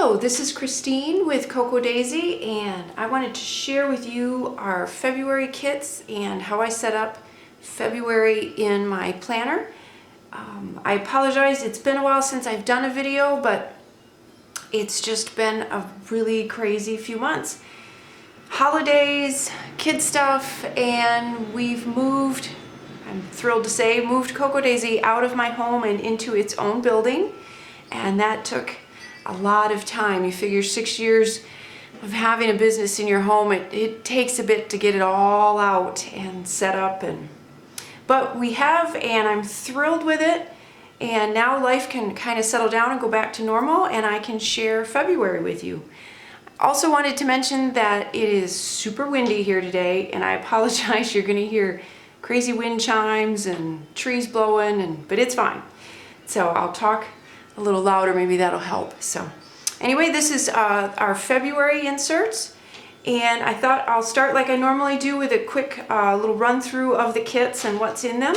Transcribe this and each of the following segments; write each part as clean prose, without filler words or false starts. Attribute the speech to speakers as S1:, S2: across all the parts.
S1: Hello, this is Christine with Cocoa Daisy, and I wanted to share with you our February kits and how I set up February in my planner. I apologize, it's been a while since I've done a video, but it's just been a really crazy few months. Holidays, kid stuff, and we've moved, I'm thrilled to say, moved Cocoa Daisy out of my home and into its own building, and that took a lot of time. You figure 6 years of having a business in your home, it takes a bit to get it all out and set up, but we have, and I'm thrilled with it, and now life can kind of settle down and go back to normal, and I can share February with you. Also wanted to mention that it is super windy here today, and I apologize, you're going to hear crazy wind chimes and trees blowing, but it's fine. So I'll talk a little louder, maybe that'll help. So anyway, this is our February inserts, and I thought I'll start like I normally do with a quick little run through of the kits and what's in them.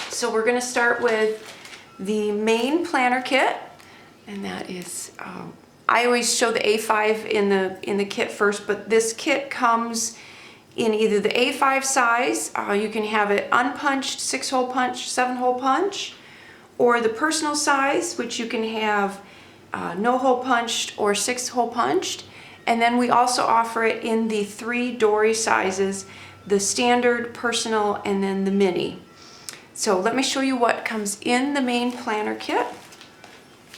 S1: So we're going to start with the main planner kit, and that is I always show the A5 in the kit first, but this kit comes in either the A5 size, you can have it unpunched, 6-hole punch, 7-hole punch, or the personal size, which you can have no hole punched or 6-hole punched. And then we also offer it in the 3 dory sizes, the standard, personal, and then the mini. So let me show you what comes in the main planner kit.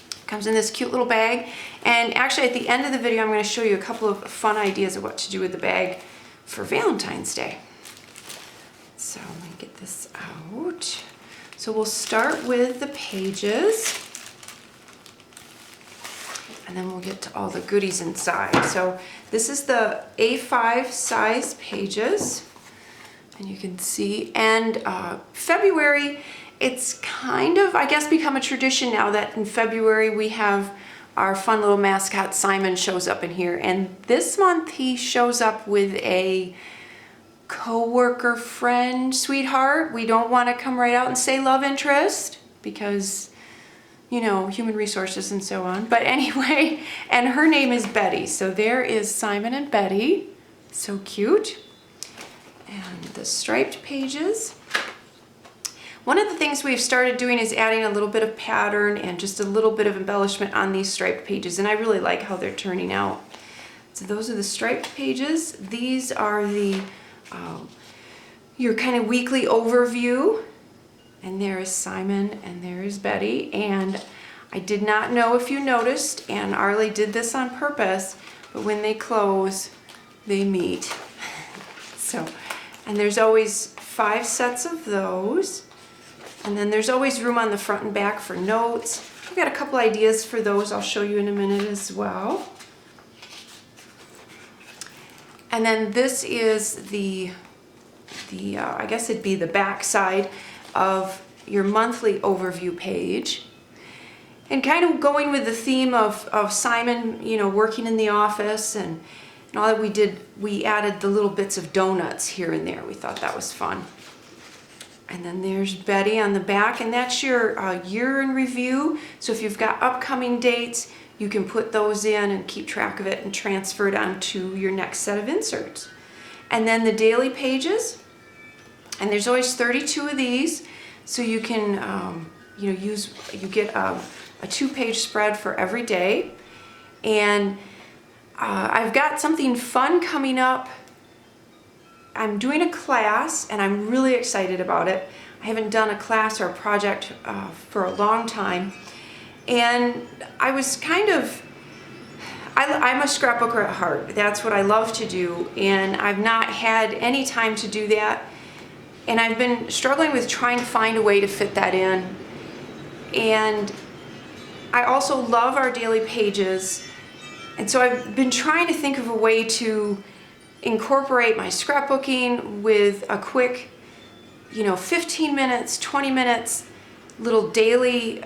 S1: It comes in this cute little bag. And actually at the end of the video, I'm going to show you a couple of fun ideas of what to do with the bag for Valentine's Day. So let me get this out. So we'll start with the pages, and then we'll get to all the goodies inside. So this is the A5 size pages, and you can see, and February, it's kind of, I guess, become a tradition now that in February we have our fun little mascot Simon shows up in here, and this month he shows up with a co-worker, friend, sweetheart. We don't want to come right out and say love interest because, you know, human resources and so on. But anyway, and her name is Betty. So there is Simon and Betty. So cute. And the striped pages. One of the things we've started doing is adding a little bit of pattern and just a little bit of embellishment on these striped pages, and I really like how they're turning out. So those are the striped pages. These are the your kind of weekly overview, and there is Simon and there is Betty, and I did not know if you noticed, and Arlie did this on purpose, but when they close they meet. So, and there's always 5 sets of those, and then there's always room on the front and back for notes. I've got a couple ideas for those I'll show you in a minute as well. And then this is the I guess it'd be the back side of your monthly overview page. And kind of going with the theme of Simon, you know, working in the office and all that we did, we added the little bits of donuts here and there. We thought that was fun. And then there's Betty on the back, and that's your year in review. So if you've got upcoming dates, you can put those in and keep track of it and transfer it onto your next set of inserts. And then the daily pages, and there's always 32 of these, so you can you know, you get a 2-page spread for every day. And I've got something fun coming up. I'm doing a class, and I'm really excited about it. I haven't done a class or a project for a long time. And I was kind of, I'm a scrapbooker at heart. That's what I love to do, and I've not had any time to do that. And I've been struggling with trying to find a way to fit that in. And I also love our daily pages. And so I've been trying to think of a way to incorporate my scrapbooking with a quick, you know, 15 minutes, 20 minutes, little daily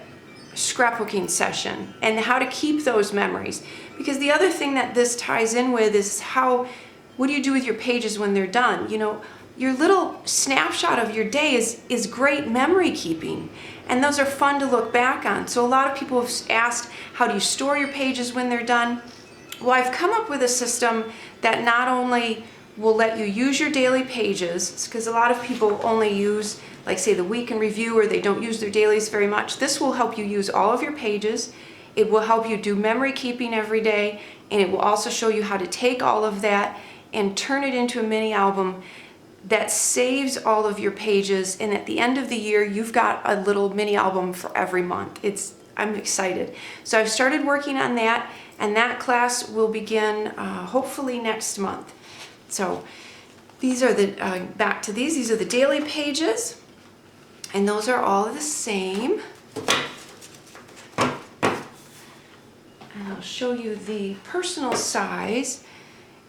S1: scrapbooking session, and how to keep those memories. Because the other thing that this ties in with is what do you do with your pages when they're done? You know, your little snapshot of your day is great memory keeping. And those are fun to look back on. So a lot of people have asked, how do you store your pages when they're done? Well, I've come up with a system that not only will let you use your daily pages, because a lot of people only use, like say, the week in review, or they don't use their dailies very much. This will help you use all of your pages. It will help you do memory keeping every day, and it will also show you how to take all of that and turn it into a mini album that saves all of your pages, and at the end of the year you've got a little mini album for every month. I'm excited. So I've started working on that, and that class will begin hopefully next month. So these are the, back to these are the daily pages, and those are all the same. And I'll show you the personal size,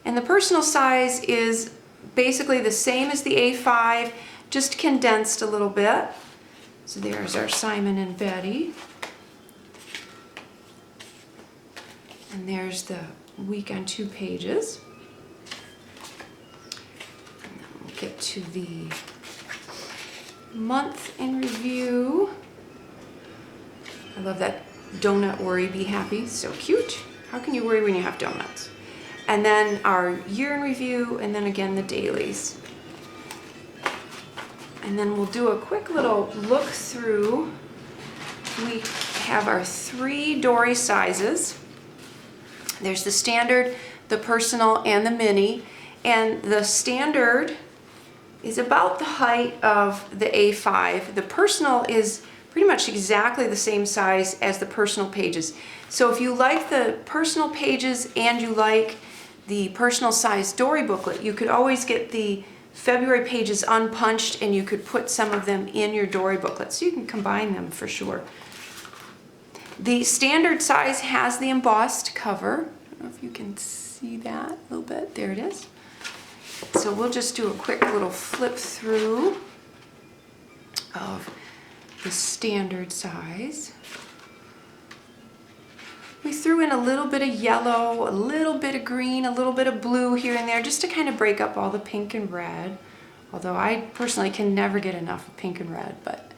S1: and the personal size is basically the same as the A5, just condensed a little bit. So there's our Simon and Betty. And there's the week on 2 pages. And then we'll get to the month in review. I love that donut worry, be happy, so cute. How can you worry when you have donuts? And then our year in review, and then again the dailies. And then we'll do a quick little look through. We have our 3 Dory sizes. There's the standard, the personal, and the mini. And the standard is about the height of the A5. The personal is pretty much exactly the same size as the personal pages. So if you like the personal pages and you like the personal size Dory booklet, you could always get the February pages unpunched, and you could put some of them in your Dory booklet, so you can combine them for sure. The standard size has the embossed cover. I don't know if you can see that a little bit. There it is. So we'll just do a quick little flip through of the standard size. We threw in a little bit of yellow, a little bit of green, a little bit of blue here and there, just to kind of break up all the pink and red. Although I personally can never get enough of pink and red, but.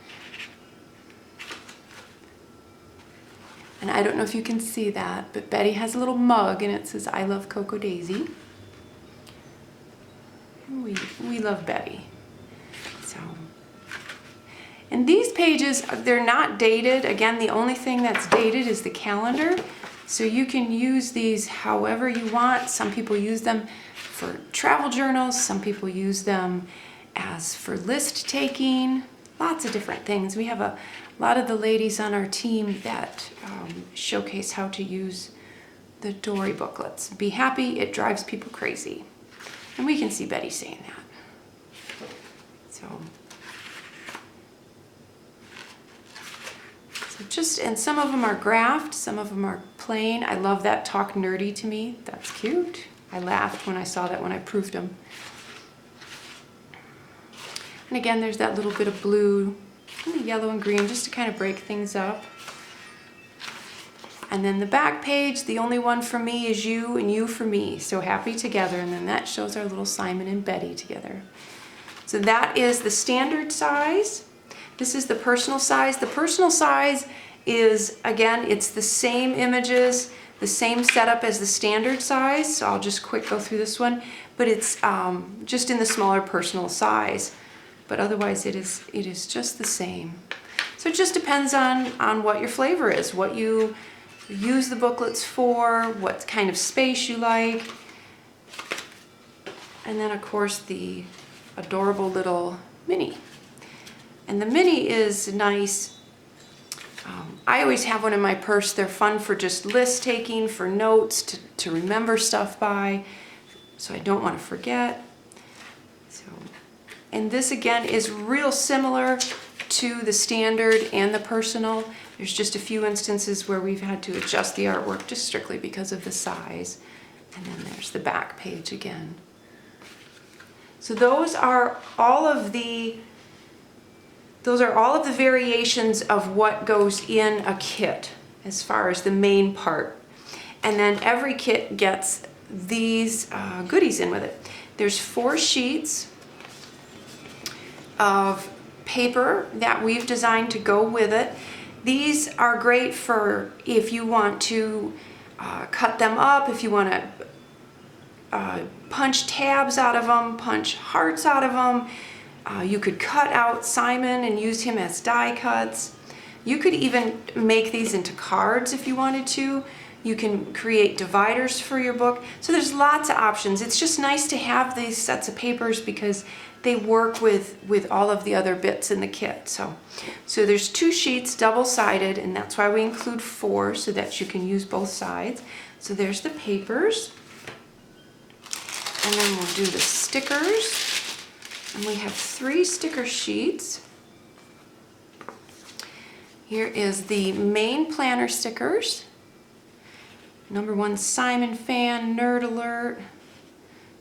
S1: And I don't know if you can see that, but Betty has a little mug and it says, "I love Cocoa Daisy." We love Betty. So. And these pages, they're not dated. Again, the only thing that's dated is the calendar. So you can use these however you want. Some people use them for travel journals. Some people use them as for list taking. Lots of different things. We have a lot of the ladies on our team that showcase how to use the Dory booklets. Be happy, it drives people crazy. And we can see Betty saying that. So just, and some of them are graphed, some of them are plain. I love that Talk Nerdy to me. That's cute. I laughed when I saw that when I proofed them. And again, there's that little bit of blue, and yellow and green, just to kind of break things up. And then the back page, the only one for me is you and you for me. So happy together. And then that shows our little Simon and Betty together. So that is the standard size. This is the personal size. The personal size is, again, it's the same images, the same setup as the standard size. So I'll just quick go through this one, but it's just in the smaller personal size. But otherwise it is just the same. So it just depends on what your flavor is, what you use the booklets for, what kind of space you like. And then of course the adorable little mini. And the mini is nice. I always have one in my purse. They're fun for just list taking, for notes, to remember stuff by, so I don't want to forget. So, and this again is real similar to the standard and the personal. There's just a few instances where we've had to adjust the artwork just strictly because of the size. And then there's the back page again. So those are all of the variations of what goes in a kit as far as the main part. And then every kit gets these goodies in with it. There's 4 sheets of paper that we've designed to go with it. These are great for if you want to cut them up, if you want to punch tabs out of them, punch hearts out of them. You could cut out Simon and use him as die cuts. You could even make these into cards if you wanted to. You can create dividers for your book. So there's lots of options. It's just nice to have these sets of papers because they work with all of the other bits in the kit. So there's 2 sheets, double-sided, and that's why we include 4 so that you can use both sides. So there's the papers. And then we'll do the stickers. And we have 3 sticker sheets. Here is the main planner stickers. #1 Simon fan, nerd alert.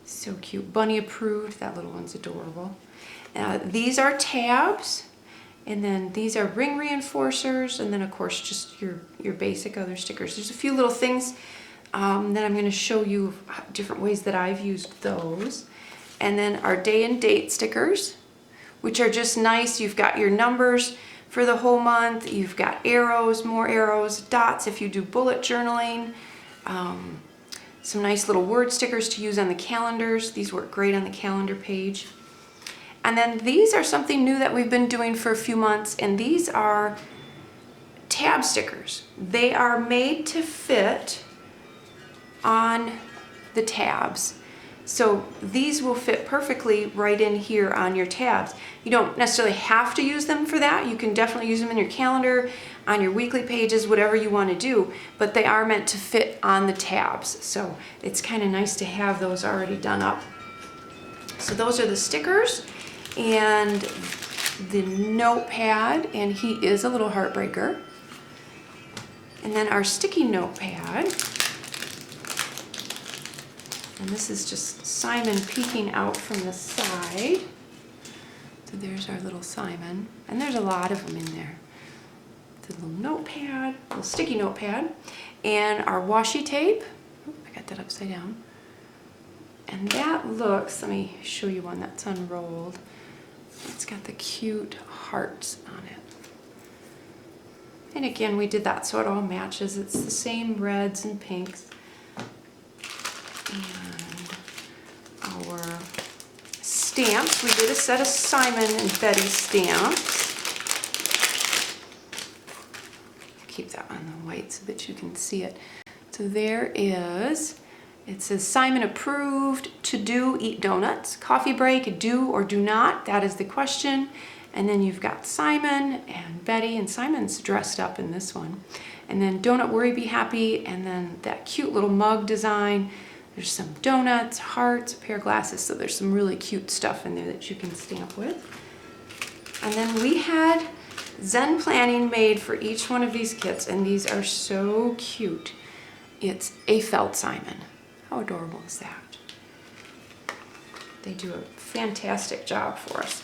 S1: So cute. Bunny approved. That little one's adorable. These are tabs. And then these are ring reinforcers. And then of course just your basic other stickers. There's a few little things that I'm going to show you different ways that I've used those. And then our day and date stickers, which are just nice. You've got your numbers for the whole month. You've got arrows, more arrows, dots if you do bullet journaling. Some nice little word stickers to use on the calendars. These work great on the calendar page. And then these are something new that we've been doing for a few months, and these are tab stickers. They are made to fit on the tabs. So these will fit perfectly right in here on your tabs. You don't necessarily have to use them for that. You can definitely use them in your calendar, on your weekly pages, whatever you want to do, but they are meant to fit on the tabs. So it's kind of nice to have those already done up. So those are the stickers and the notepad, and he is a little heartbreaker. And then our sticky notepad. And this is just Simon peeking out from the side. So there's our little Simon. And there's a lot of them in there. The little notepad, little sticky notepad. And our washi tape. Oop, I got that upside down. And that looks, let me show you one that's unrolled. It's got the cute hearts on it. And again, we did that so it all matches. It's the same reds and pinks. And our stamps, we did a set of Simon and Betty stamps. Keep that on the white so that you can see it. So there is, it says Simon approved, to do, eat donuts, coffee break, do or do not, that is the question. And then you've got Simon and Betty, and Simon's dressed up in this one. And then donut worry, be happy, and then that cute little mug design. There's some donuts, hearts, a pair of glasses, so there's some really cute stuff in there that you can stamp with. And then we had Zen planning made for each one of these kits, and these are so cute. It's a felt Simon. How adorable is that? They do a fantastic job for us.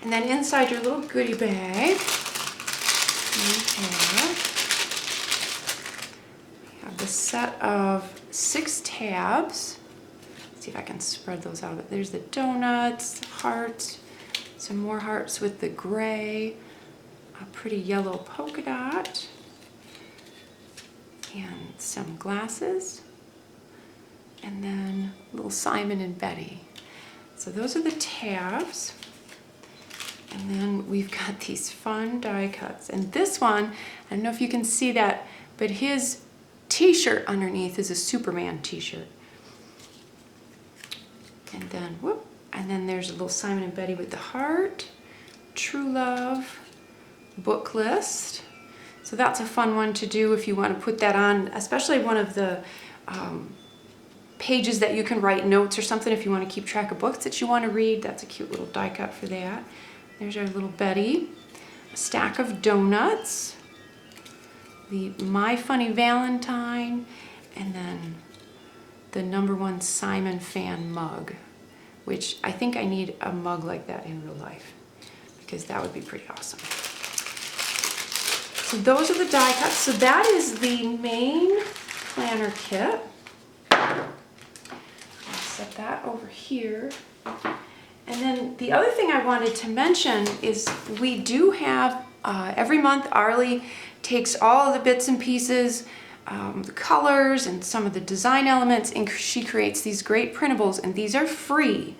S1: And then inside your little goodie bag, we have the set of 6 tabs. Let's see if I can spread those out. There's the donuts, hearts, some more hearts with the gray, a pretty yellow polka dot, and some glasses, and then little Simon and Betty. So those are the tabs. And then we've got these fun die cuts. And this one, I don't know if you can see that, but his t-shirt underneath is a Superman t-shirt. And then, whoop, and then there's a little Simon and Betty with the heart, true love, book list. So that's a fun one to do if you want to put that on, especially one of the pages that you can write notes or something if you want to keep track of books that you want to read. That's a cute little die cut for that. There's our little Betty, a stack of donuts, the My Funny Valentine, and then the #1 Simon fan mug, which I think I need a mug like that in real life because that would be pretty awesome. So those are the die cuts. So that is the main planner kit. I'll set that over here. And then the other thing I wanted to mention is we do have, every month Arlie takes all of the bits and pieces, the colors and some of the design elements, and she creates these great printables, and these are free.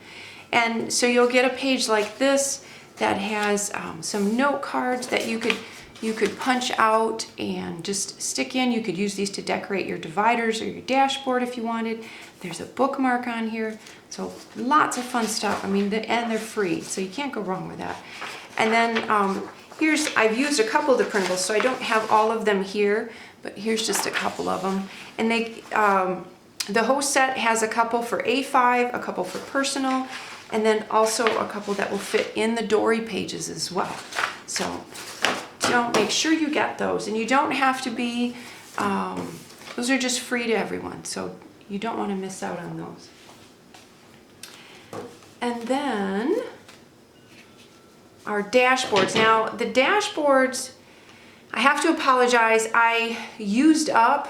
S1: And so you'll get a page like this that has some note cards that you could punch out and just stick in. You could use these to decorate your dividers or your dashboard if you wanted. There's a bookmark on here. So lots of fun stuff. I mean, and they're free, so you can't go wrong with that. And then I've used a couple of the printables, so I don't have all of them here, but here's just a couple of them. And the whole set has a couple for A5, a couple for personal, and then also a couple that will fit in the Dory pages as well. So make sure you get those, and you don't have to be, those are just free to everyone, so you don't want to miss out on those. And then our dashboards. Now the dashboards, I have to apologize, I used up,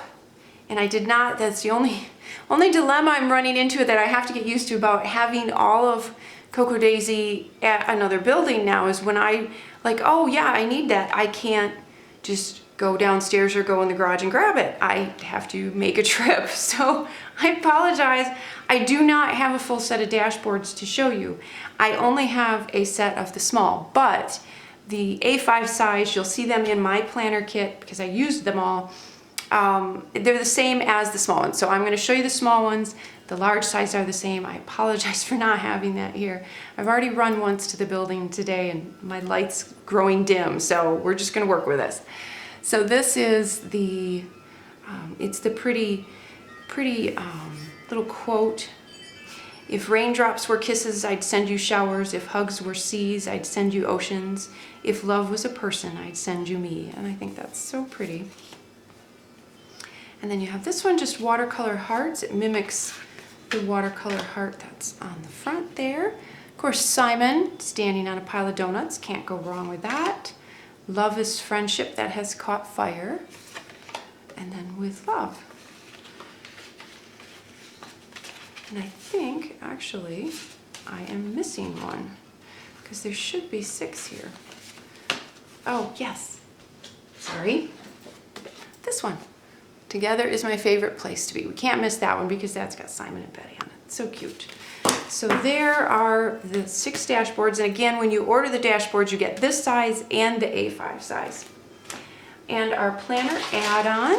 S1: and I did not, that's the only dilemma I'm running into that I have to get used to about having all of Cocoa Daisy at another building now, is when oh yeah, I need that, I can't just go downstairs or go in the garage and grab it. I have to make a trip. So I apologize. I do not have a full set of dashboards to show you. I only have a set of the small, but the A5 size, you'll see them in my planner kit because I used them all. They're the same as the small ones. So I'm going to show you the small ones. The large size are the same. I apologize for not having that here. I've already run once to the building today and my light's growing dim, so we're just going to work with this. So this is the, it's the pretty little quote. If raindrops were kisses, I'd send you showers. If hugs were seas, I'd send you oceans. If love was a person, I'd send you me. And I think that's so pretty. And then you have this one, just watercolor hearts. It mimics the watercolor heart that's on the front there. Of course, Simon standing on a pile of donuts. Can't go wrong with that. Love is friendship that has caught fire. And then with love. And I think, actually, I am missing one because there should be 6 here. Oh, yes. Sorry. This one. Together is my favorite place to be. We can't miss that one because that's got Simon and Betty on it. So cute. So there are the 6 dashboards. And again, when you order the dashboards, you get this size and the A5 size. And our planner add-on.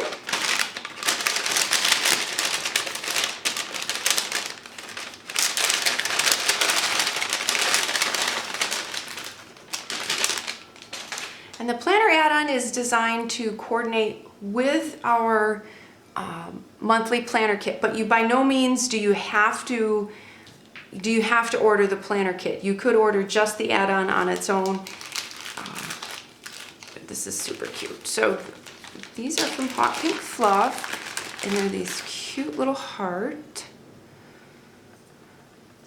S1: And the planner add-on is designed to coordinate with our monthly planner kit, but you by no means do you have to order the planner kit. You could order just the add-on on its own. But this is super cute. So these are from Hot Pink Fluff, and they're these cute little heart.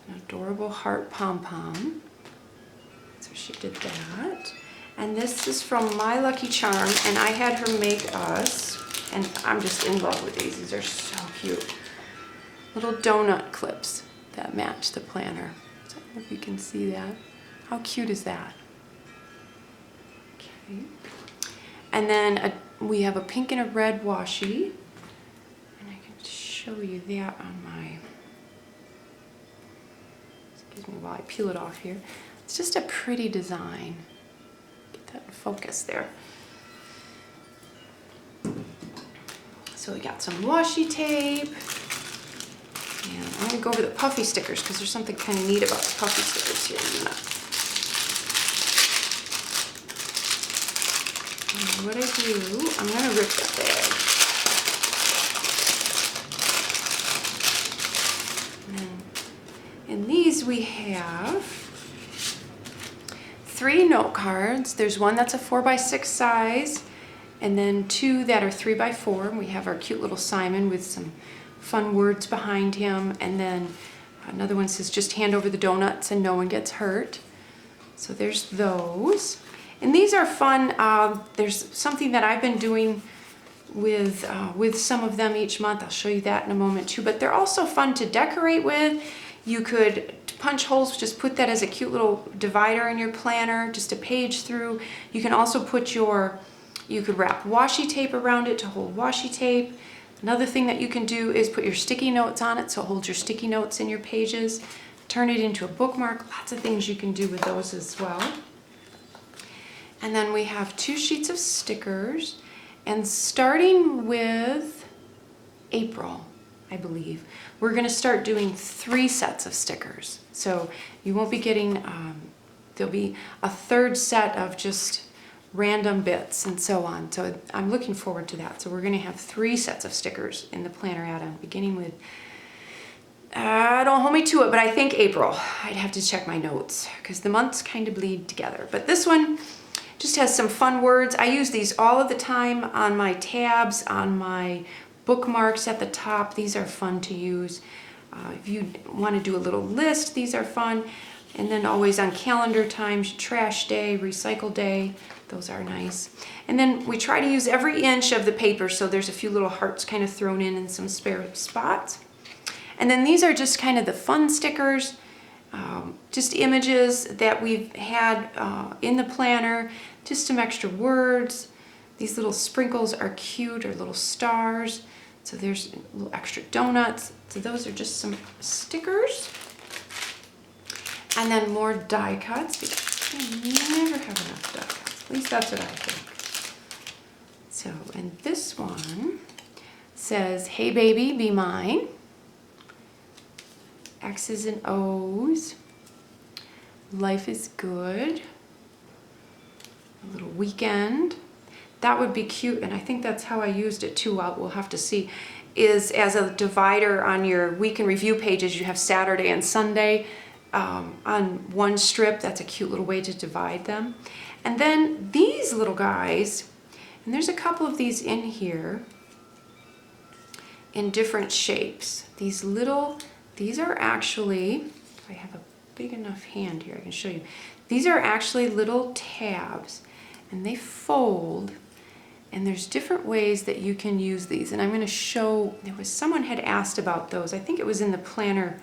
S1: An adorable heart pom-pom. So she did that. And this is from My Lucky Charm, and I had her make us, and I'm just in love with these. These are so cute. Little donut clips that match the planner. So I don't know if you can see that. How cute is that? Okay. And then we have a pink and a red washi. And I can show you that on my, excuse me while I peel it off here. It's just a pretty design. That in focus there. So we got some washi tape, and I'm going to go over the puffy stickers because there's something kind of neat about the puffy stickers here. And what I do, I'm going to rip that bag. And then in these we have 3 note cards. There's one that's a 4x6 size, and then 2 that are 3x4. We have our cute little Simon with some fun words behind him, and then another one says just hand over the donuts and no one gets hurt. So there's those. And these are fun. There's something that I've been doing with some of them each month. I'll show you that in a moment too, but they're also fun to decorate with. You could punch holes, just put that as a cute little divider in your planner, just a page through. You can also put you could wrap washi tape around it to hold washi tape. Another thing that you can do is put your sticky notes on it so it holds your sticky notes in your pages. Turn it into a bookmark. Lots of things you can do with those as well. And then we have 2 sheets of stickers. And starting with April, I believe, we're going to start doing 3 sets of stickers. So you won't be getting, there'll be a 3rd set of just random bits and so on. So I'm looking forward to that. So we're going to have 3 sets of stickers in the planner add-on, beginning with, don't hold me to it, but I think April. I'd have to check my notes because the months kind of bleed together. But this one just has some fun words. I use these all of the time on my tabs, on my bookmarks at the top. These are fun to use. If you want to do a little list, these are fun. And then always on calendar times, trash day, recycle day, those are nice. And then we try to use every inch of the paper, so there's a few little hearts kind of thrown in some spare spots. And then these are just kind of the fun stickers, just images that we've had in the planner, just some extra words. These little sprinkles are cute, or little stars. So there's little extra donuts. So those are just some stickers. And then more die cuts, because I never have enough die cuts. At least that's what I think. So, and this one says, "Hey baby, be mine." X's and O's. Life is good. A little weekend. That would be cute, and I think that's how I used it too. We'll have to see. Is as a divider on your week in review pages, you have Saturday and Sunday on one strip. That's a cute little way to divide them. And then these little guys, and there's a couple of these in here in different shapes. These are actually, if I have a big enough hand here, I can show you. These are actually little tabs, and they fold, and there's different ways that you can use these. And I'm going to show, someone had asked about those. I think it was in the planner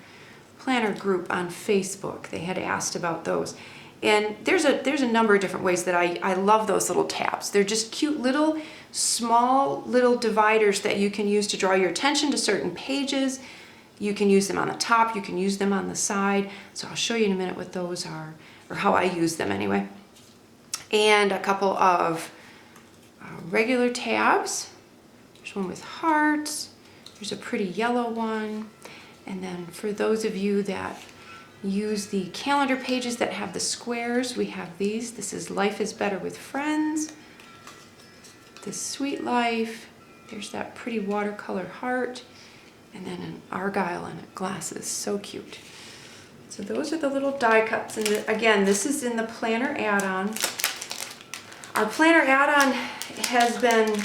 S1: group on Facebook. They had asked about those. And there's a number of different ways that I love those little tabs. They're just cute little, small little dividers that you can use to draw your attention to certain pages. You can use them on the top, you can use them on the side. So I'll show you in a minute what those are, or how I use them anyway. And a couple of regular tabs. There's one with hearts. There's a pretty yellow one. And then for those of you that use the calendar pages that have the squares, we have these. This is Life is Better with Friends. This Sweet Life. There's that pretty watercolor heart. And then an argyle and glasses. So cute. So those are the little die cuts. And again, this is in the planner add-on. Our planner add-on has been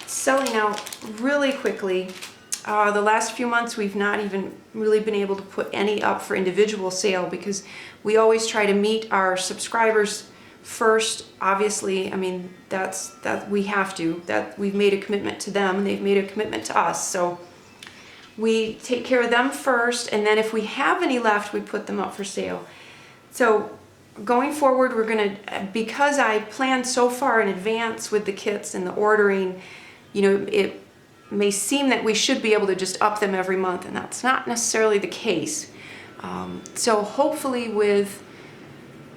S1: selling out really quickly. The last few months we've not even really been able to put any up for individual sale because we always try to meet our subscribers first. Obviously, I mean, that we have to. That we've made a commitment to them and they've made a commitment to us. So we take care of them first, and then if we have any left, we put them up for sale. So going forward, we're gonna, because I planned so far in advance with the kits and the ordering, you know, it may seem that we should be able to just up them every month, and that's not necessarily the case. So hopefully with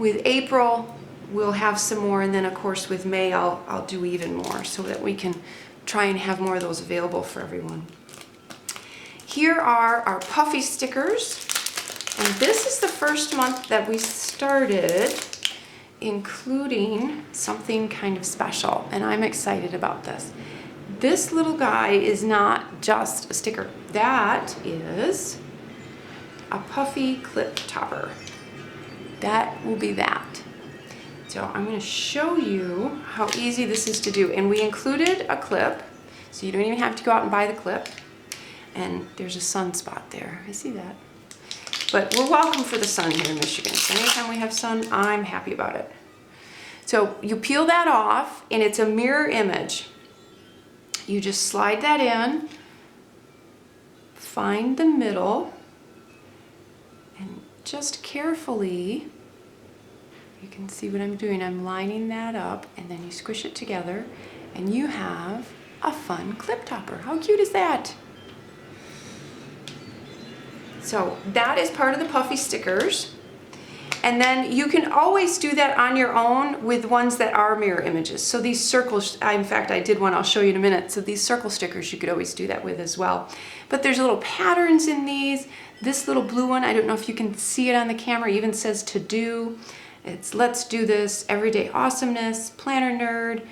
S1: April, we'll have some more, and then of course with May, I'll do even more so that we can try and have more of those available for everyone. Here are our puffy stickers, and this is the first month that we started including something kind of special, and I'm excited about this. This little guy is not just a sticker. That is a puffy clip topper. That will be that. So I'm going to show you how easy this is to do, and we included a clip, so you don't even have to go out and buy the clip. And there's a sunspot there. I see that. But we're welcome for the sun here in Michigan. So anytime we have sun, I'm happy about it. So you peel that off, and it's a mirror image. You just slide that in, find the middle, and just carefully, you can see what I'm doing. I'm lining that up, and then you squish it together, and you have a fun clip topper. How cute is that? So that is part of the puffy stickers. And then you can always do that on your own with ones that are mirror images. So these circles, in fact, I did one, I'll show you in a minute. So these circle stickers, you could always do that with as well. But there's little patterns in these. This little blue one, I don't know if you can see it on the camera, even says to do. It's let's do this, everyday awesomeness, planner nerd.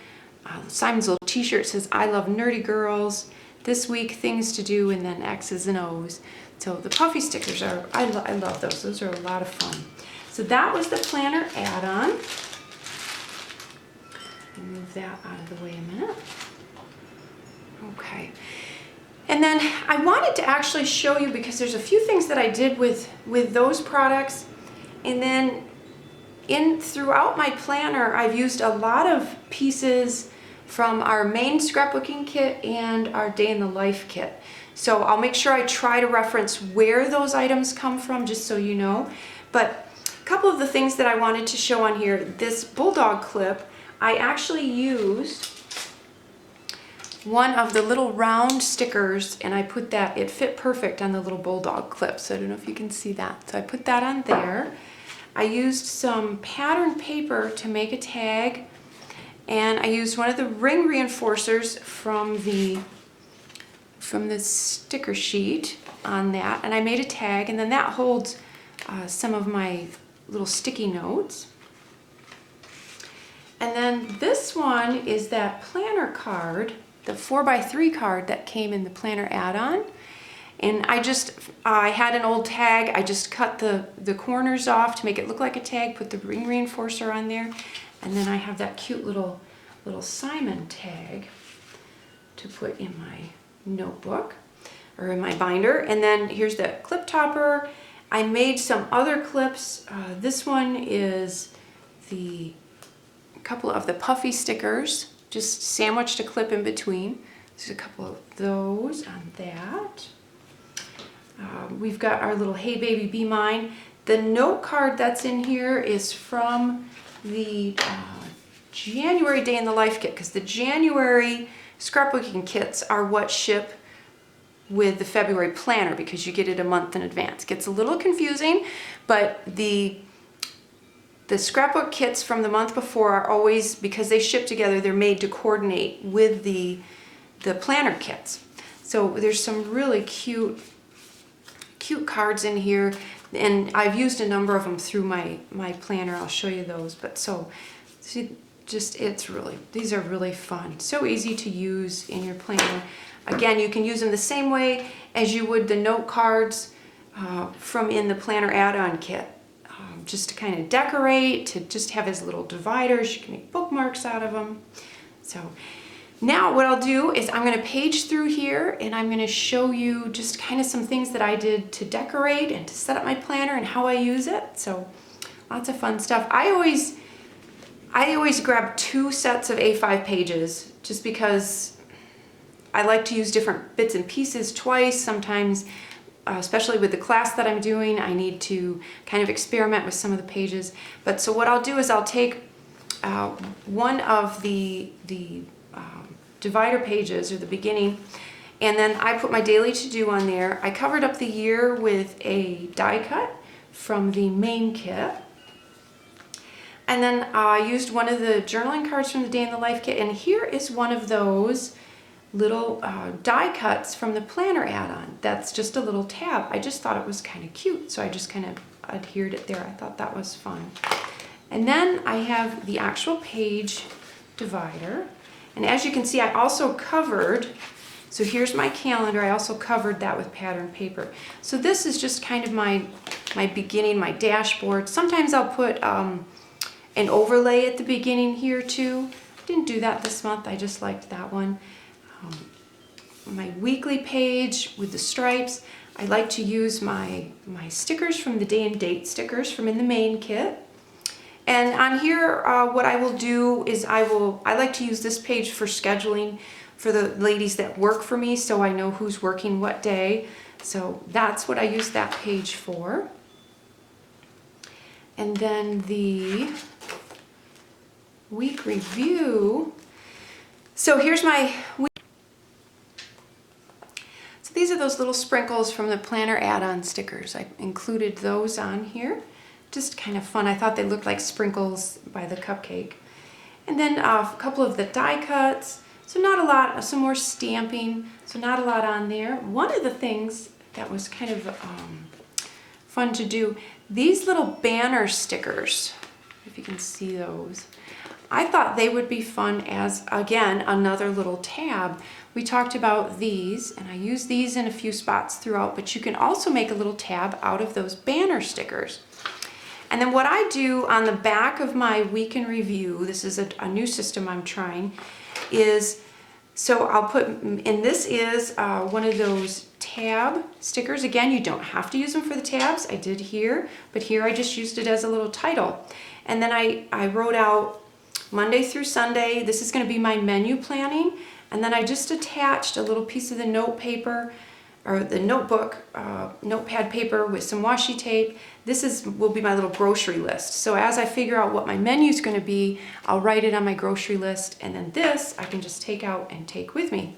S1: Simon's little t-shirt says I love nerdy girls. This week, things to do, and then X's and O's. So the puffy stickers are, I love those. Those are a lot of fun. So that was the planner add-on. Move that out of the way a minute. Okay. And then I wanted to actually show you, because there's a few things that I did with those products. And then throughout my planner, I've used a lot of pieces from our main scrapbooking kit and our day in the life kit. So I'll make sure I try to reference where those items come from, just so you know. But a couple of the things that I wanted to show on here, this bulldog clip, I actually used one of the little round stickers, and I put that, it fit perfect on the little bulldog clip. So I don't know if you can see that. So I put that on there. I used some pattern paper to make a tag, and I used one of the ring reinforcers from the sticker sheet on that, and I made a tag, and then that holds some of my little sticky notes. And then this one is that planner card, the 4x3 card that came in the planner add-on. And I had an old tag. I just cut the corners off to make it look like a tag, put the ring reinforcer on there, and then I have that cute little Simon tag to put in my notebook or in my binder. And then here's the clip topper. I made some other clips. This one is a couple of the puffy stickers, just sandwiched a clip in between. There's a couple of those on that. We've got our little Hey Baby Be Mine. The note card that's in here is from the January Day in the Life kit, because the January scrapbooking kits are what ship with the February planner, because you get it a month in advance. It gets a little confusing, but the scrapbook kits from the month before are always, because they ship together, they're made to coordinate with the planner kits. So there's some really cute cards in here, and I've used a number of them through my planner. I'll show you those. But so see, these are really fun. So easy to use in your planner. Again, you can use them the same way as you would the note cards from in the planner add-on kit. Just to kind of decorate, to just have as little dividers. You can make bookmarks out of them. So now what I'll do is I'm going to page through here, and I'm going to show you just kind of some things that I did to decorate and to set up my planner and how I use it. So lots of fun stuff. I always grab 2 sets of A5 pages, just because I like to use different bits and pieces twice. Sometimes, especially with the class that I'm doing, I need to kind of experiment with some of the pages. But so what I'll do is I'll take one of the divider pages, or the beginning, and then I put my daily to-do on there. I covered up the year with a die cut from the main kit. And then I used one of the journaling cards from the Day in the Life kit, and here is one of those little die cuts from the planner add-on. That's just a little tab. I just thought it was kind of cute, so I just kind of adhered it there. I thought that was fun. And then I have the actual page divider, and as you can see, I also covered, so here's my calendar, I also covered that with pattern paper. So this is just kind of my beginning, my dashboard. Sometimes I'll put an overlay at the beginning here too. I didn't do that this month, I just liked that one. My weekly page with the stripes. I like to use my stickers from the day and date stickers from in the main kit. And on here, what I will do is I like to use this page for scheduling for the ladies that work for me, so I know who's working what day. So that's what I use that page for. And then the week review. So here's my week. So these are those little sprinkles from the planner add-on stickers. I included those on here. Just kind of fun. I thought they looked like sprinkles by the cupcake. And then a couple of the die cuts. So not a lot, some more stamping. So not a lot on there. One of the things that was kind of fun to do, these little banner stickers, if you can see those. I thought they would be fun as, again, another little tab. We talked about these, and I use these in a few spots throughout, but you can also make a little tab out of those banner stickers. And then what I do on the back of my week in review, this is a new system I'm trying, is, so I'll put, and this is one of those tab stickers. Again, you don't have to use them for the tabs. I did here, but here I just used it as a little title. And then I wrote out Monday through Sunday, this is going to be my menu planning. And then I just attached a little piece of the note paper, or the notebook, notepad paper with some washi tape. This will be my little grocery list. So as I figure out what my menu is going to be, I'll write it on my grocery list, and then this I can just take out and take with me.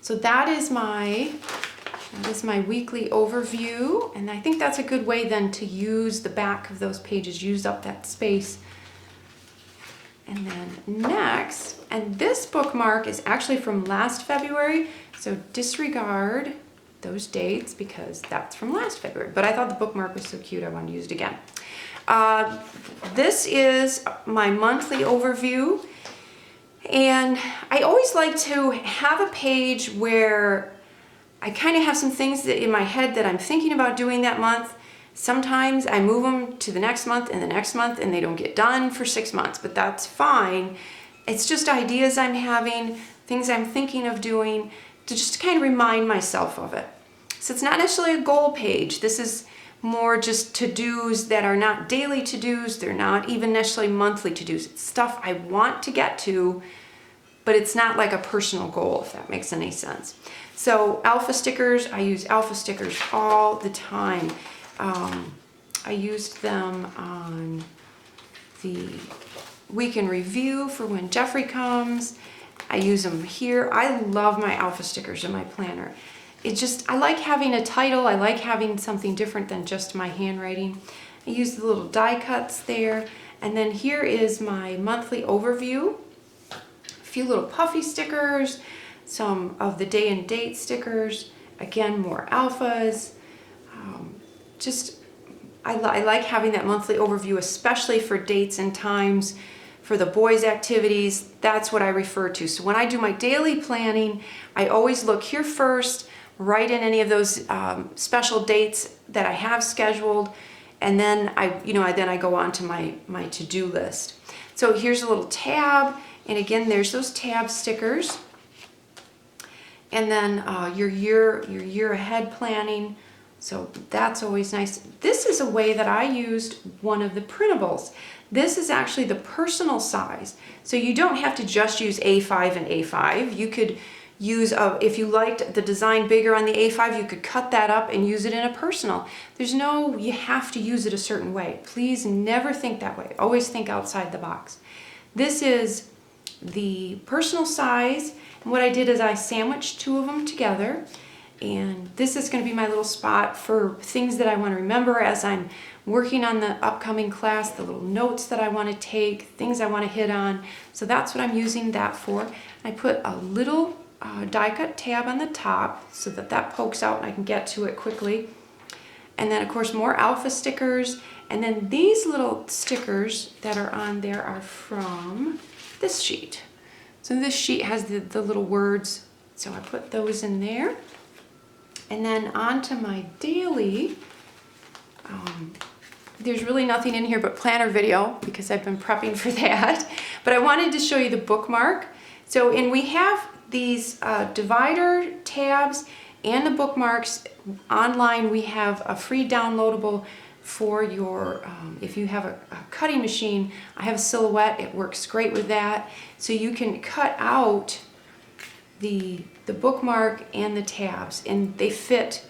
S1: So that is my weekly overview, and I think that's a good way then to use the back of those pages, use up that space. And then next, and this bookmark is actually from last February, so disregard those dates because that's from last February. But I thought the bookmark was so cute, I wanted to use it again. This is my monthly overview, and I always like to have a page where I kind of have some things that in my head that I'm thinking about doing that month. Sometimes I move them to the next month and the next month, and they don't get done for 6 months, but that's fine. It's just ideas I'm having, things I'm thinking of doing, to just kind of remind myself of it. So it's not necessarily a goal page. This is more just to-dos that are not daily to-dos. They're not even necessarily monthly to-dos. It's stuff I want to get to, but it's not like a personal goal, if that makes any sense. So alpha stickers, I use alpha stickers all the time. I used them on the week in review for when Jeffrey comes. I use them here. I love my alpha stickers in my planner. I like having a title. I like having something different than just my handwriting. I use the little die cuts there. And then here is my monthly overview. A few little puffy stickers, some of the day and date stickers. Again, more alphas. I like having that monthly overview, especially for dates and times for the boys' activities. That's what I refer to. So when I do my daily planning, I always look here first, write in any of those special dates that I have scheduled, and then I go on to my to-do list. So here's a little tab, and again, there's those tab stickers. And then your year ahead planning. So that's always nice. This is a way that I used one of the printables. This is actually the personal size. So you don't have to just use A5 and A5. You could use, if you liked the design bigger on the A5, you could cut that up and use it in a personal. You have to use it a certain way. Please never think that way. Always think outside the box. This is the personal size. And what I did is I sandwiched two of them together. And this is going to be my little spot for things that I want to remember as I'm working on the upcoming class, the little notes that I want to take, things I want to hit on. So that's what I'm using that for. I put a little die cut tab on the top so that pokes out and I can get to it quickly. And then of course more alpha stickers. And then these little stickers that are on there are from this sheet. So this sheet has the little words. So I put those in there. And then onto my daily, there's really nothing in here but planner video because I've been prepping for that. But I wanted to show you the bookmark. So, and we have these divider tabs and the bookmarks online. We have a free downloadable for your, if you have a cutting machine. I have a Silhouette, it works great with that. So you can cut out the bookmark and the tabs, and they fit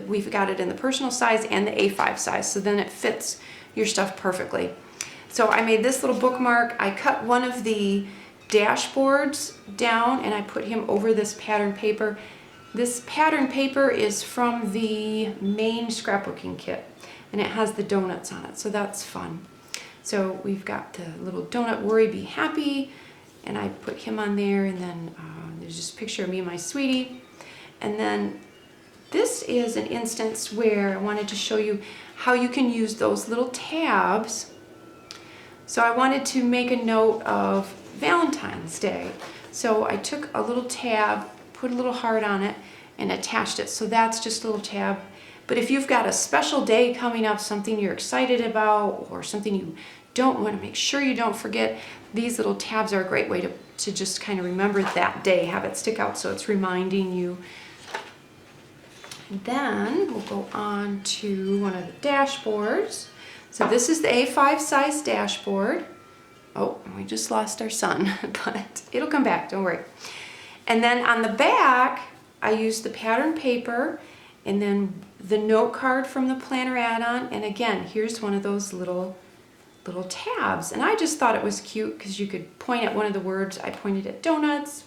S1: we've got it in the personal size and the A5 size, so then it fits your stuff perfectly. So I made this little bookmark. I cut one of the dashboards down and I put him over this pattern paper. This pattern paper is from the main scrapbooking kit, and it has the donuts on it, so that's fun. So we've got the little donut Worry Be Happy, and I put him on there, and then there's just a picture of me and my sweetie. And then this is an instance where I wanted to show you how you can use those little tabs. So I wanted to make a note of Valentine's Day. So I took a little tab, put a little heart on it, and attached it. So that's just a little tab. But if you've got a special day coming up, something you're excited about, or something you don't want to make sure you don't forget, these little tabs are a great way to just kind of remember that day, have it stick out so it's reminding you. And then we'll go on to one of the dashboards. So this is the A5 size dashboard. Oh, we just lost our sun, but it'll come back, don't worry. And then on the back, I used the pattern paper and then the note card from the planner add-on. And again, here's one of those little tabs. And I just thought it was cute because you could point at one of the words. I pointed at donuts.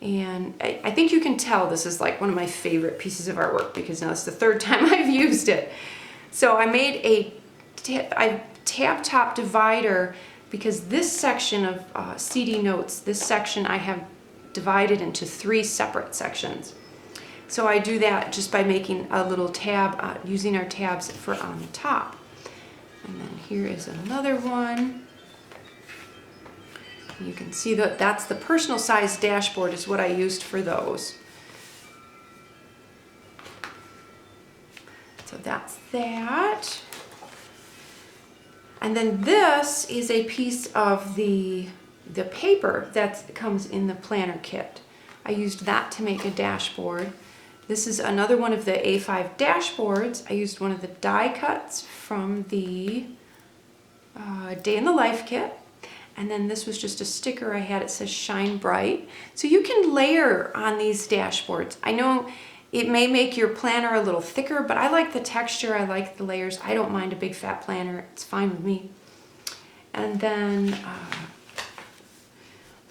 S1: And I think you can tell this is like one of my favorite pieces of artwork because now it's the third time I've used it. So I made a tab top divider because this section of CD notes, this section I have divided into 3 separate sections. So I do that just by making a little tab, using our tabs for on the top. And then here is another one. You can see that that's the personal size dashboard is what I used for those. So that's that. And then this is a piece of the paper that comes in the planner kit. I used that to make a dashboard. This is another one of the A5 dashboards. I used one of the die cuts from the Day in the Life kit. And then this was just a sticker I had. It says Shine Bright. So you can layer on these dashboards. I know it may make your planner a little thicker, but I like the texture. I like the layers. I don't mind a big fat planner. It's fine with me. And then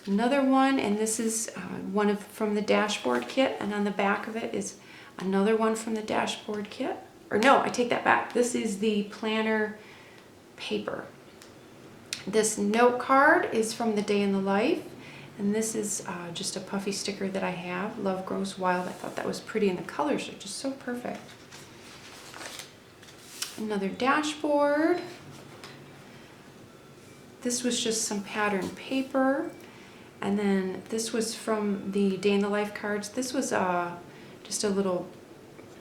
S1: another one, and this is one from the dashboard kit, and on the back of it is another one from the dashboard kit. Or no, I take that back. This is the planner paper. This note card is from the Day in the Life, and this is just a puffy sticker that I have, Love Grows Wild. I thought that was pretty, and the colors are just so perfect. Another dashboard. This was just some pattern paper, and then this was from the Day in the Life cards. This was just a little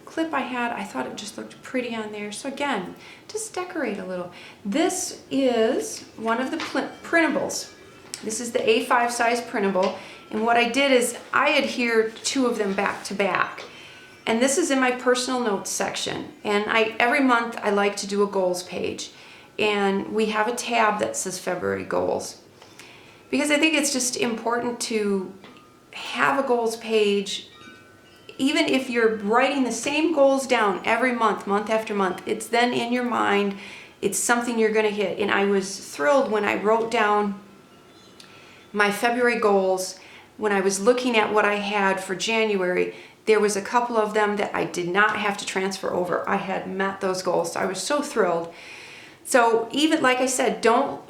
S1: clip I had. I thought it just looked pretty on there. So again, just decorate a little. This is one of the printables. This is the A5 size printable. And what I did is I adhered 2 of them back to back. And this is in my personal notes section. And every month I like to do a goals page. And we have a tab that says February goals. Because I think it's just important to have a goals page. Even if you're writing the same goals down every month, month after month, it's then in your mind, it's something you're gonna hit. And I was thrilled when I wrote down my February goals. When I was looking at what I had for January, there was a couple of them that I did not have to transfer over. I had met those goals, so I was so thrilled. So even, like I said, don't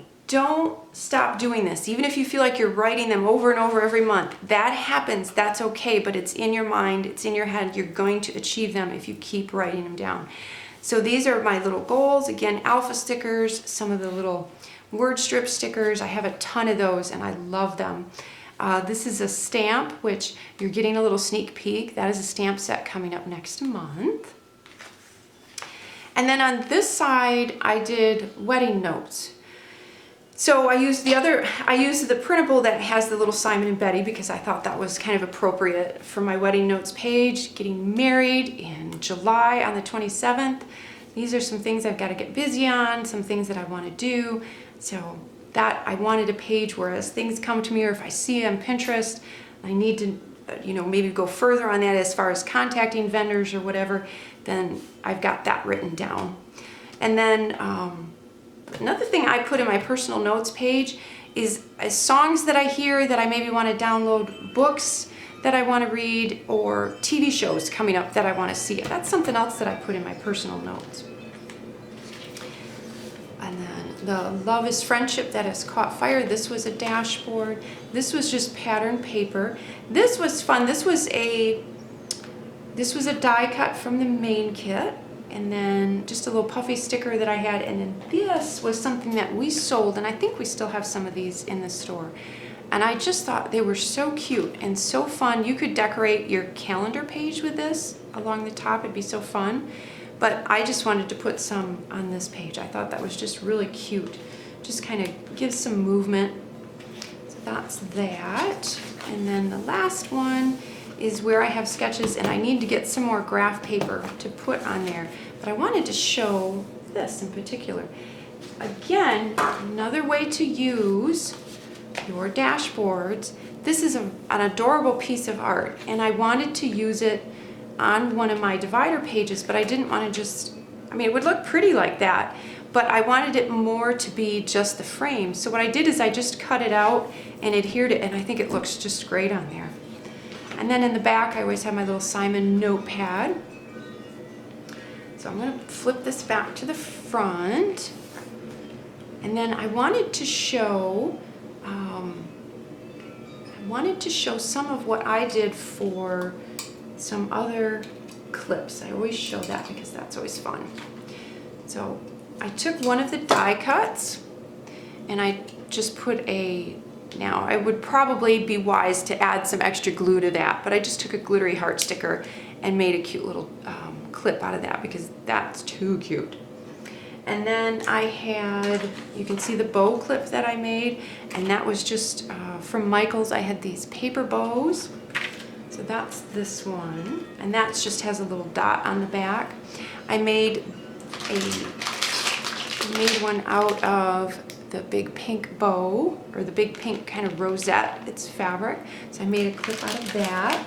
S1: stop doing this. Even if you feel like you're writing them over and over every month, that happens, that's okay, but it's in your mind, it's in your head. You're going to achieve them if you keep writing them down. So these are my little goals. Again, alpha stickers, some of the little word strip stickers. I have a ton of those and I love them. This is a stamp, which you're getting a little sneak peek. That is a stamp set coming up next month. And then on this side, I did wedding notes. So I used the printable that has the little Simon and Betty because I thought that was kind of appropriate for my wedding notes page. Getting married in July on the 27th. These are some things I've got to get busy on, some things that I want to do. So that I wanted a page where as things come to me or if I see on Pinterest, I need to maybe go further on that as far as contacting vendors or whatever, then I've got that written down. And then another thing I put in my personal notes page is songs that I hear that I maybe want to download, books that I want to read, or TV shows coming up that I want to see. That's something else that I put in my personal notes. And then the Love is Friendship That Has Caught Fire. This was a dashboard. This was just pattern paper. This was fun. This was a die cut from the main kit, and then just a little puffy sticker that I had, and then this was something that we sold, and I think we still have some of these in the store. And I just thought they were so cute and so fun. You could decorate your calendar page with this along the top. It'd be so fun. But I just wanted to put some on this page. I thought that was just really cute. Just kind of gives some movement. So that's that. And then the last one is where I have sketches, and I need to get some more graph paper to put on there. But I wanted to show this in particular. Again, another way to use your dashboards. This is an adorable piece of art, and I wanted to use it on one of my divider pages, but I didn't want to it would look pretty like that, but I wanted it more to be just the frame. So what I did is I just cut it out and adhered it, and I think it looks just great on there. And then in the back, I always have my little Simon notepad. So I'm going to flip this back to the front. And then I wanted to show some of what I did for some other clips. I always show that because that's always fun. So I took one of the die cuts and I just put now I would probably be wise to add some extra glue to that, but I just took a glittery heart sticker and made a cute little clip out of that because that's too cute. And then I had, you can see the bow clip that I made, and that was just from Michaels. I had these paper bows. So that's this one, and that just has a little dot on the back. I made one out of the big pink bow, or the big pink kind of rosette. It's fabric, so I made a clip out of that.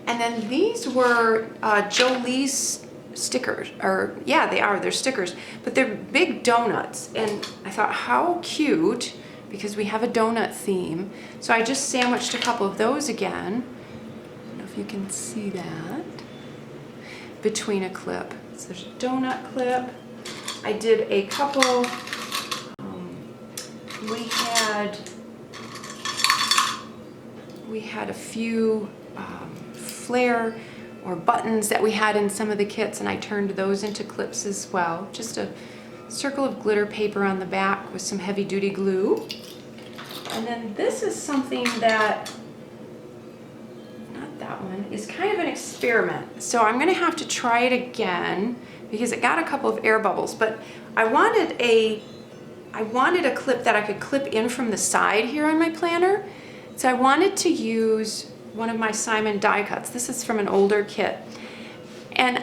S1: And then these were Jolie's stickers, they're stickers, but they're big donuts, and I thought how cute, because we have a donut theme. So I just sandwiched a couple of those again. I don't know if you can see that, between a clip. So there's a donut clip. I did a couple, we had a few flare or buttons that we had in some of the kits, and I turned those into clips as well. Just a circle of glitter paper on the back with some heavy duty glue. And then this is something that, not that one, is kind of an experiment. So I'm gonna have to try it again because it got a couple of air bubbles, but I wanted a clip that I could clip in from the side here on my planner. So I wanted to use one of my Simon die cuts. This is from an older kit. And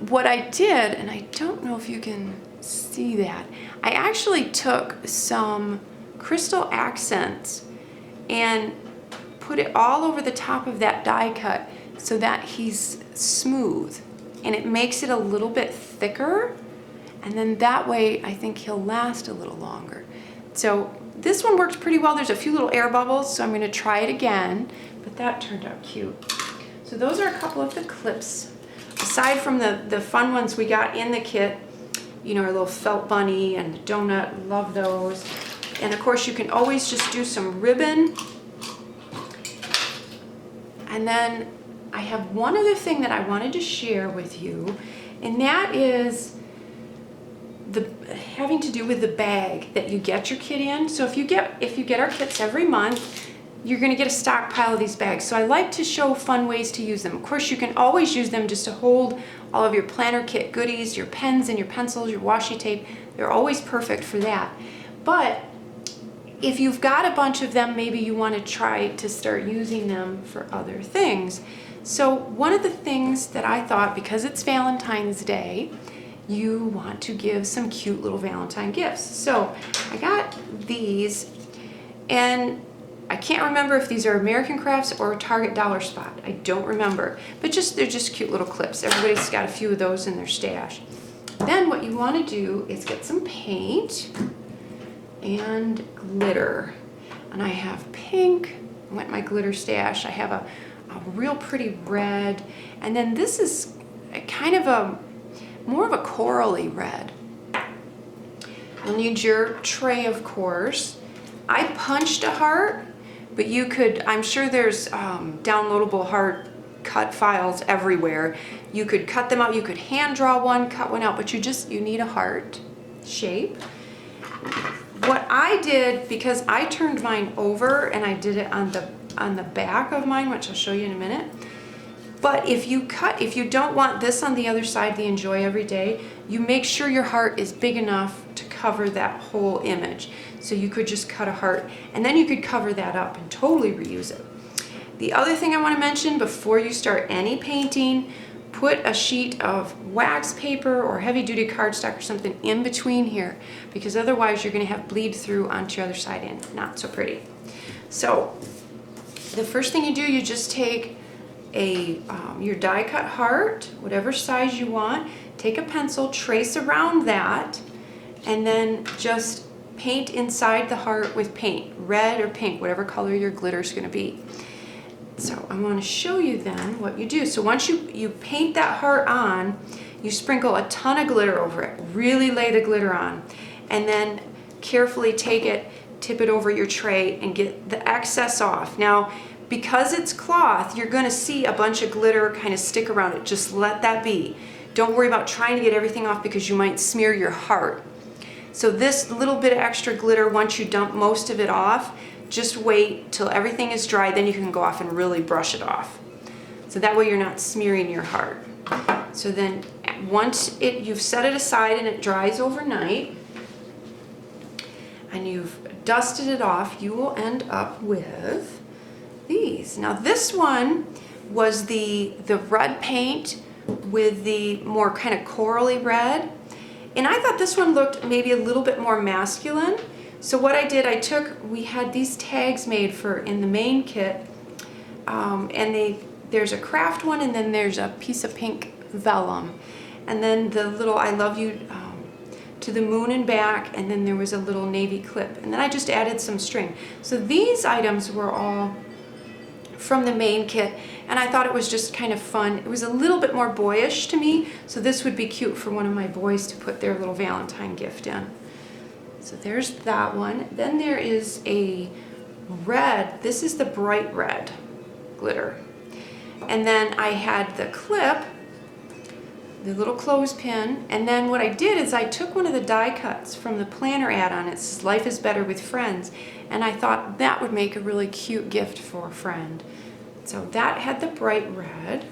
S1: what I did, and I don't know if you can see that, I actually took some crystal accents and put it all over the top of that die cut so that he's smooth, and it makes it a little bit thicker, and then that way I think he'll last a little longer. So this one worked pretty well. There's a few little air bubbles, so I'm going to try it again, but that turned out cute. So those are a couple of the clips. Aside from the fun ones we got in the kit, our little felt bunny and the donut, love those. And of course you can always just do some ribbon. And then I have one other thing that I wanted to share with you, and that is having to do with the bag that you get your kit in. So if you get our kits every month, you're going to get a stockpile of these bags. So I like to show fun ways to use them. Of course, you can always use them just to hold all of your planner kit goodies, your pens and your pencils, your washi tape. They're always perfect for that. But if you've got a bunch of them, maybe you want to try to start using them for other things. So one of the things that I thought, because it's Valentine's Day, you want to give some cute little Valentine gifts. So I got these, and I can't remember if these are American Crafts or Target Dollar Spot. I don't remember, but they're just cute little clips. Everybody's got a few of those in their stash. Then what you want to do is get some paint and glitter. And I have pink, went my glitter stash. I have a real pretty red, and then this is kind of more of a corally red. You'll need your tray, of course. I punched a heart, but you could, I'm sure there's downloadable heart cut files everywhere. You could cut them out, you could hand draw one, cut one out, but you need a heart shape. What I did, because I turned mine over and I did it on the back of mine, which I'll show you in a minute. But if you don't want this on the other side, the Enjoy Every Day, you make sure your heart is big enough to cover that whole image. So you could just cut a heart, and then you could cover that up and totally reuse it. The other thing I want to mention before you start any painting, put a sheet of wax paper or heavy-duty cardstock or something in between here, because otherwise you're going to have bleed through onto your other side and not so pretty. So the first thing you do, you just take your die cut heart, whatever size you want, take a pencil, trace around that, and then just paint inside the heart with paint, red or pink, whatever color your glitter is going to be. So I want to show you then what you do. So once you paint that heart on, you sprinkle a ton of glitter over it, really lay the glitter on, and then carefully take it, tip it over your tray and get the excess off. Now, because it's cloth, you're going to see a bunch of glitter kind of stick around it. Just let that be. Don't worry about trying to get everything off because you might smear your heart. So this little bit of extra glitter, once you dump most of it off, just wait till everything is dry, then you can go off and really brush it off. So that way you're not smearing your heart. So then once you've set it aside and it dries overnight, and you've dusted it off, you will end up with these. Now this one was the red paint with the more kind of corally red, and I thought this one looked maybe a little bit more masculine. So what I did, we had these tags made in the main kit, and there's a craft one, and then there's a piece of pink vellum, and then the little I love you to the moon and back, and then there was a little navy clip, and then I just added some string. So these items were all from the main kit, and I thought it was just kind of fun. It was a little bit more boyish to me, so this would be cute for one of my boys to put their little Valentine gift in. So there's that one. Then there is a red. This is the bright red glitter. And then I had the clip, the little clothespin, and then what I did is I took one of the die cuts from the planner add-on. It says Life is Better with Friends, and I thought that would make a really cute gift for a friend. So that had the bright red.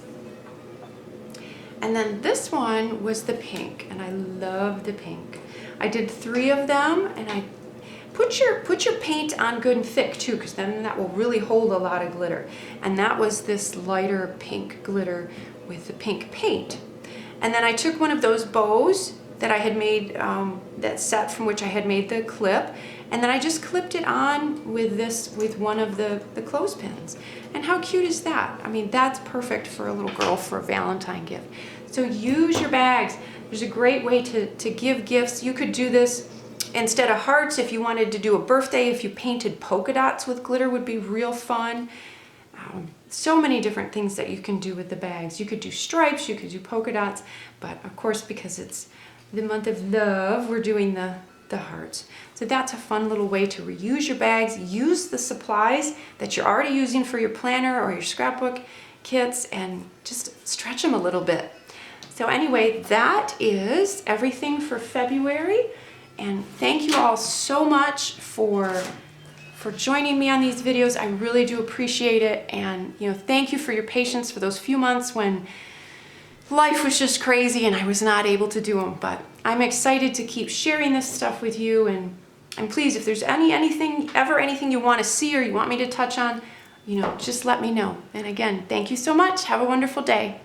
S1: And then this one was the pink, and I love the pink. I did 3 of them, and I put your paint on good and thick too, because then that will really hold a lot of glitter. And that was this lighter pink glitter with the pink paint. And then I took one of those bows that I had made, that set from which I had made the clip, and then I just clipped it on with one of the clothespins. And how cute is that? I mean, that's perfect for a little girl for a Valentine gift. So use your bags. There's a great way to give gifts. You could do this instead of hearts if you wanted to do a birthday. If you painted polka dots with glitter, would be real fun. So many different things that you can do with the bags. You could do stripes, you could do polka dots, but of course, because it's the month of love, we're doing the hearts. So that's a fun little way to reuse your bags. Use the supplies that you're already using for your planner or your scrapbook kits and just stretch them a little bit. So anyway, that is everything for February. And thank you all so much for joining me on these videos. I really do appreciate it. And thank you for your patience for those few months when life was just crazy and I was not able to do them. But I'm excited to keep sharing this stuff with you. And please, if there's anything you want to see or you want me to touch on, just let me know. And again, thank you so much. Have a wonderful day.